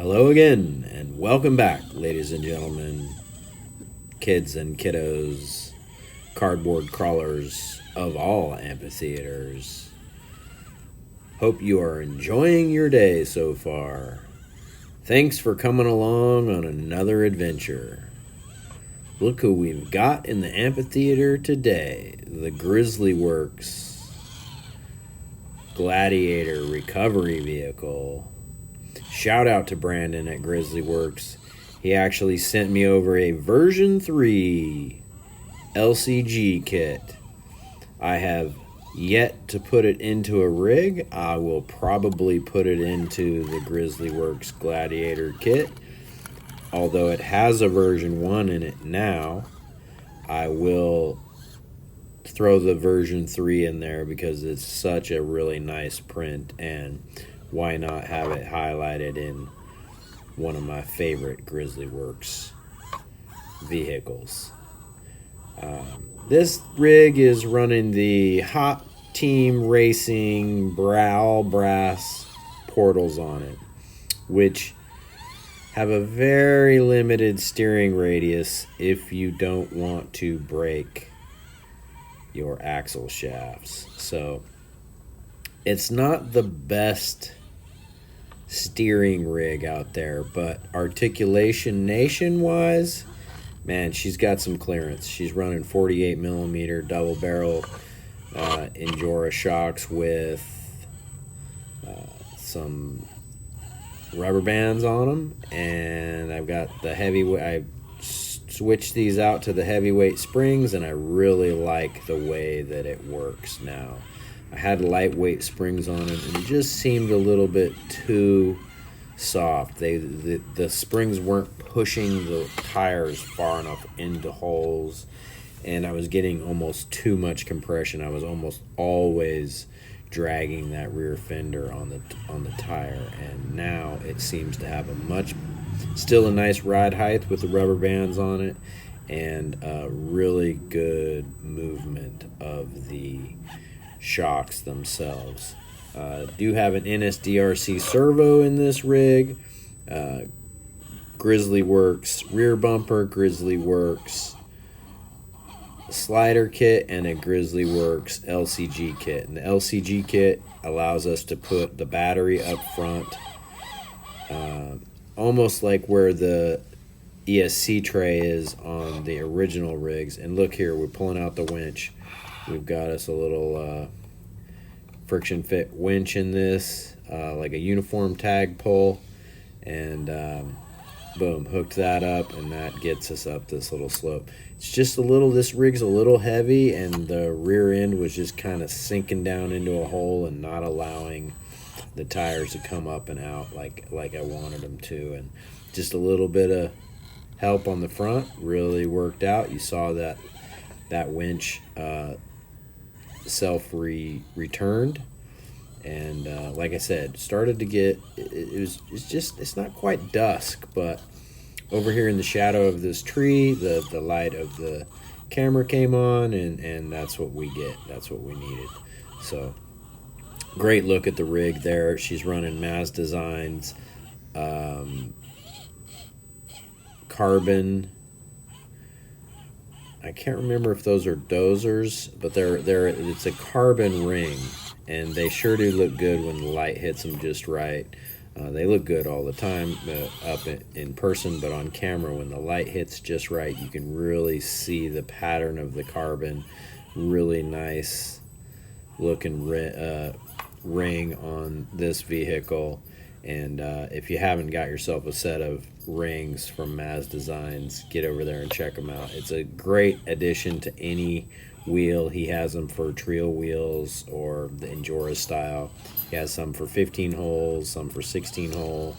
Hello again, and welcome back, ladies and gentlemen, kids and kiddos, cardboard crawlers of all amphitheaters. Hope you are enjoying your day so far. Thanks for coming along on another adventure. Look who we've got in the amphitheater today, the Grizzly Works Gladiator recovery vehicle. Shout out to Brandon at Grizzly Works. He actually sent me over a version 3 LCG kit. I have yet to put it into a rig. I will probably put it into the Grizzly Works Gladiator kit. Although it has a version 1 in it now, I will throw the version 3 in there because it's such a really nice print, and why not have it highlighted in one of my favorite Grizzly Works vehicles. This rig is running the Hot Team Racing all brass portals on it, which have a very limited steering radius if you don't want to break your axle shafts. So it's not the best steering rig out there, but articulation nation wise, man, she's got some clearance. She's running 48 millimeter double barrel Endura shocks with some rubber bands on them, and I've got the heavyweight. I switched these out to the heavyweight springs, and I really like the way that it works now. I had lightweight springs on it, and it just seemed a little bit too soft. The springs weren't pushing the tires far enough into holes, and I was getting almost too much compression. I was almost always dragging that rear fender on the tire, and now it seems to have still a nice ride height with the rubber bands on it, and a really good movement of the shocks themselves. Do have an NSDRC servo in this rig, Grizzly Works rear bumper, Grizzly Works slider kit, and a Grizzly Works LCG kit. And the LCG kit allows us to put the battery up front, almost like where the ESC tray is on the original rigs. And look here, we're pulling out the winch. We've got us a little friction fit winch in this, like a uniform tag pull, and boom, hooked that up, and that gets us up this little slope. It's just this rig's a little heavy, and the rear end was just kind of sinking down into a hole and not allowing the tires to come up and out like I wanted them to. And just a little bit of help on the front really worked out. You saw that winch returned, and like I said, started to get it's not quite dusk, but over here in the shadow of this tree, the light of the camera came on, and that's what we needed. So great look at the rig there. She's running Maz Designs carbon, I can't remember if those are dozers, but it's a carbon ring, and they sure do look good when the light hits them just right. They look good all the time up in person, but on camera, when the light hits just right, you can really see the pattern of the carbon. Really nice looking ring on this vehicle. And if you haven't got yourself a set of rings from Maz Designs, get over there and check them out. It's a great addition to any wheel. He has them for trio wheels or the Endura style. He has some for 15 holes, some for 16 hole,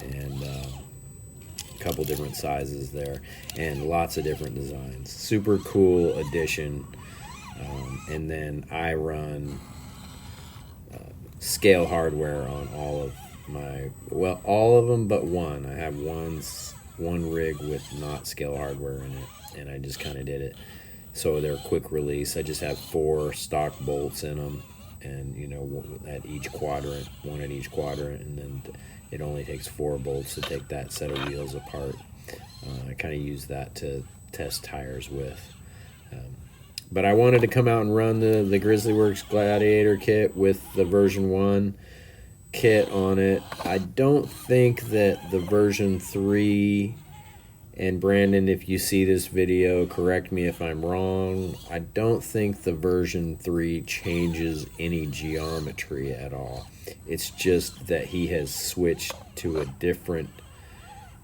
and a couple different sizes there, and lots of different designs. Super cool addition. And then I run scale hardware on all of them but one. I have one rig with not scale hardware in it, and I just kind of did it so they're quick release. I just have 4 stock bolts in them, and at each quadrant, one at each quadrant, and then it only takes 4 bolts to take that set of wheels apart. I kind of use that to test tires with. But I wanted to come out and run the Grizzly Works Gladiator kit with the version 1 kit on it. I don't think that the version 3, and Brandon, if you see this video, correct me if I'm wrong, I don't think the version 3 changes any geometry at all. It's just that he has switched to a different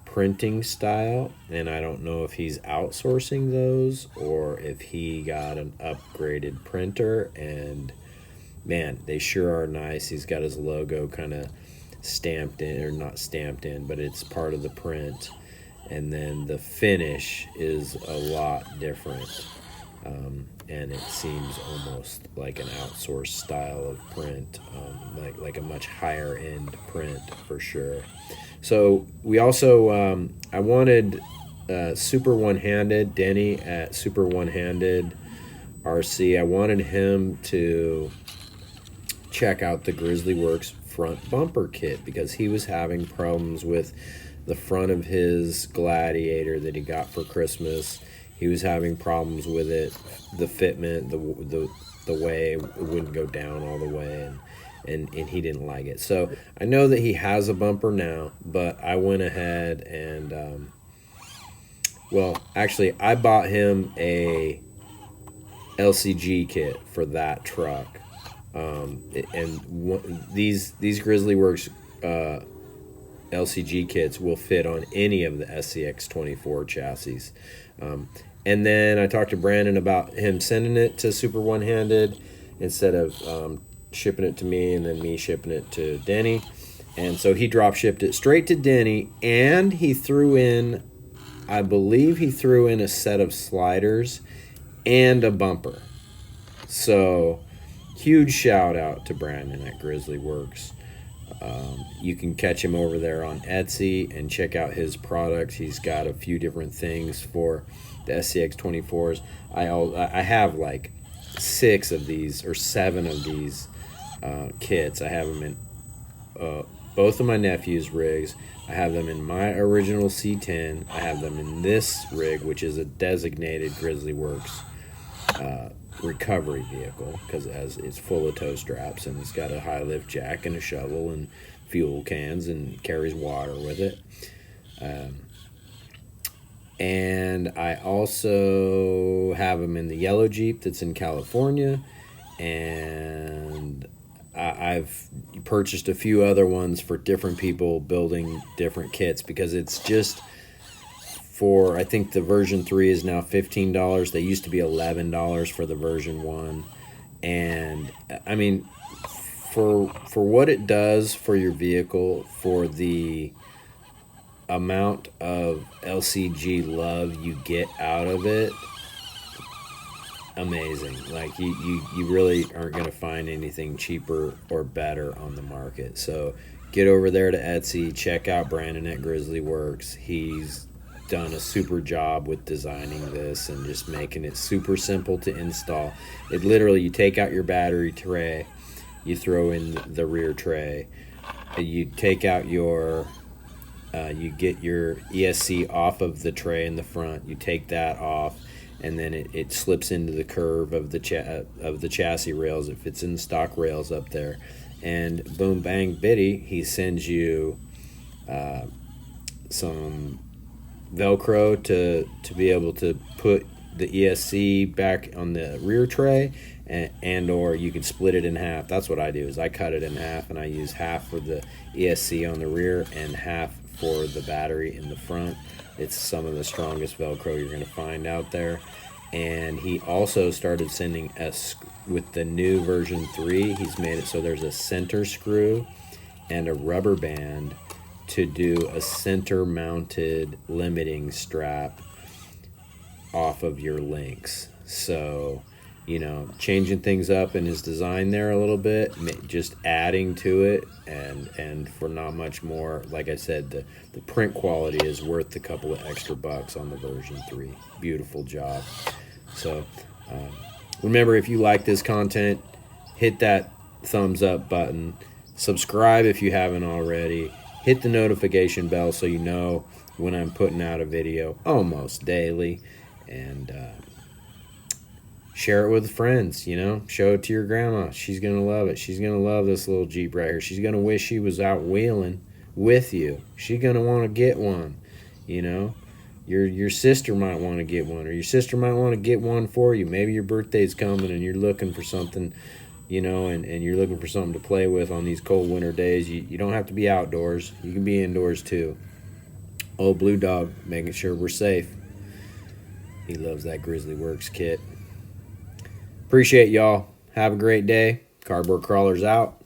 printing style, and I don't know if he's outsourcing those or if he got an upgraded printer, and man, they sure are nice. He's got his logo kind of stamped in, or not stamped in, but it's part of the print, and then the finish is a lot different, and it seems almost like an outsourced style of print, like a much higher end print for sure. So we also, I wanted Super One-Handed, Denny at Super One-Handed RC, I wanted him to check out the Grizzly Works front bumper kit, because he was having problems with the front of his Gladiator that he got for Christmas. He was having problems with it, the fitment, the way it wouldn't go down all the way, and he didn't like it. So I know that he has a bumper now, but I went ahead and, well, actually, I bought him a LCG kit for that truck. These Grizzly Works LCG kits will fit on any of the SCX24 chassis. And then I talked to Brandon about him sending it to Super One-Handed instead of shipping it to me and then me shipping it to Denny. And so he drop shipped it straight to Denny, and he threw in, I believe he threw in a set of sliders and a bumper. So huge shout out to Brandon at Grizzly Works. You can catch him over there on Etsy and check out his products. He's got a few different things for the SCX24s. I have like 6 of these or 7 of these kits. I have them in both of my nephew's rigs. I have them in my original C10. I have them in this rig, which is a designated Grizzly Works recovery vehicle, because it's full of tow straps, and it's got a high lift jack and a shovel and fuel cans and carries water with it. And I also have them in the yellow Jeep that's in California, and I've purchased a few other ones for different people building different kits, because it's just for, I think the version 3 is now $15. They used to be $11 for the version 1. And I mean, for what it does for your vehicle, for the amount of LCG love you get out of it, amazing. Like you really aren't going to find anything cheaper or better on the market. So get over there to Etsy, check out Brandon at Grizzly Works. He's done a super job with designing this and just making it super simple to install. It literally, you take out your battery tray, you throw in the rear tray, you take out your you get your ESC off of the tray in the front, you take that off, and then it slips into the curve of the chassis rails. It fits in the stock rails up there, and boom bang biddy, he sends you some Velcro to be able to put the ESC back on the rear tray, and or you can split it in half. That's what I do, is I cut it in half, and I use half for the ESC on the rear and half for the battery in the front. It's some of the strongest Velcro you're going to find out there. And he also started sending us, with the new version 3, he's made it so there's a center screw and a rubber band to do a center mounted limiting strap off of your links. So, changing things up in his design there a little bit, just adding to it, and for not much more. Like I said, the print quality is worth a couple of extra bucks on the version 3. Beautiful job. So remember, if you like this content, hit that thumbs up button. Subscribe if you haven't already. Hit the notification bell so you know when I'm putting out a video almost daily. And share it with friends, you know. Show it to your grandma. She's going to love it. She's going to love this little Jeep right here. She's going to wish she was out wheeling with you. She's going to want to get one, you know. Your sister might want to get one, or your sister might want to get one for you. Maybe your birthday's coming and you're looking for something, you know, and you're looking for something to play with on these cold winter days. You don't have to be outdoors. You can be indoors too. Old Blue Dog, making sure we're safe. He loves that Grizzly Works kit. Appreciate y'all. Have a great day. Cardboard Crawlers out.